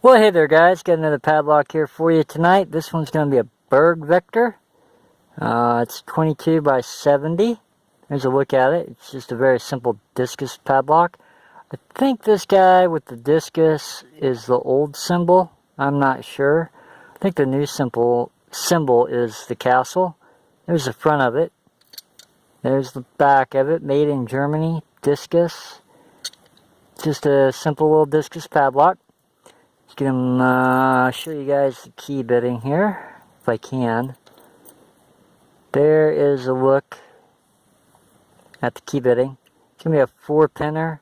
Well, hey there guys, got another padlock here for you tonight. This one's going to be a Burg Wachter. It's 22 by 70. There's a look at it. It's just a very simple discus padlock. I think this guy with the discus is the old symbol. I'm not sure. I think the new symbol is the castle. There's the front of it. There's the back of it, made in Germany, discus. Just a simple little discus padlock. Show you guys the key bitting here, if I can. There is a look at the key bitting. It's going to be a 4-pinner,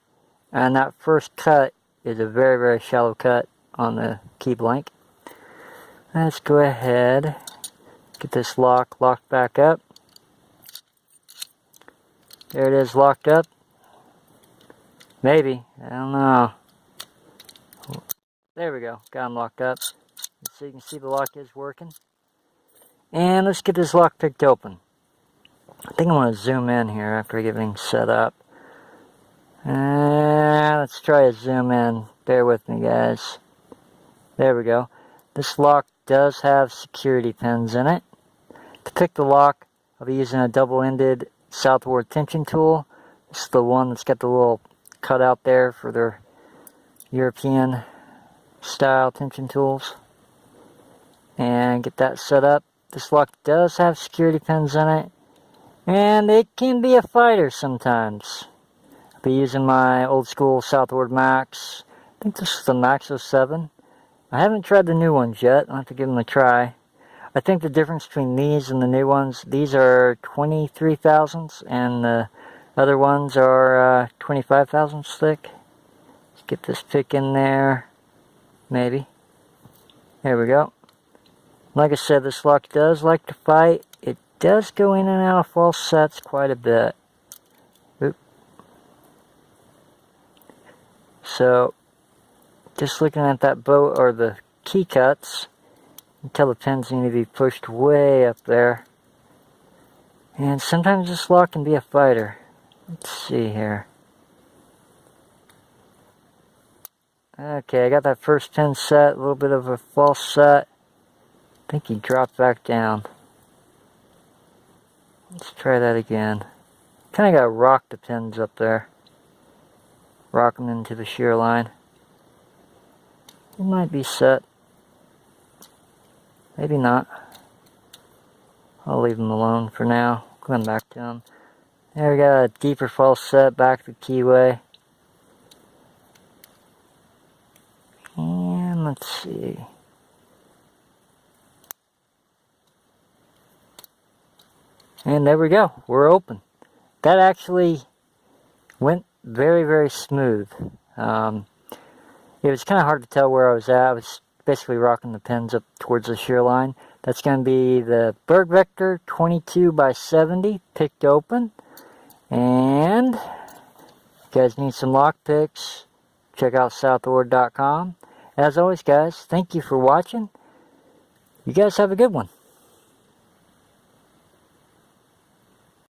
and that first cut is a very, very shallow cut on the key blank. Let's go ahead, get this locked back up. There it is, locked up. Maybe, I don't know. There we go, got them locked up. So you can see the lock is working. And let's get this lock picked open. I think I want to zoom in here after I get everything set up. And let's try to zoom in. Bear with me, guys. There we go. This lock does have security pins in it. To pick the lock, I'll be using a double-ended Southord tension tool. This is the one that's got the little cutout there for their European style tension tools. And get that set up. This lock does have security pins in it, and it can be a fighter sometimes. I'll be using my old school Southord MAX. I think this is the MAX 07. I haven't tried the new ones yet. I'll have to give them a try. I think the difference between these and the new ones, these are 23 thousandths and the other ones are 25 thousandths thick. Let's get this pick in there. Maybe. There we go. Like I said, this lock does like to fight. It does go in and out of false sets quite a bit. Oop. So, just looking at that bow or the key cuts, you can tell the pins need to be pushed way up there. And sometimes this lock can be a fighter. Let's see here. Okay, I got that first pin set, a little bit of a false set. I think he dropped back down. Let's try that again. Kind of got to rock the pins up there. Rock them into the shear line. It might be set. Maybe not. I'll leave them alone for now. Going back to them. There we got a deeper false set back the keyway. And let's see. And there we go. We're open. That actually went very, very smooth. It was kind of hard to tell where I was at. I was basically rocking the pins up towards the shear line. That's going to be the Burg Wachter 22 by 70 picked open. And if you guys need some lockpicks, check out southord.com. As always, guys, thank you for watching. You guys have a good one.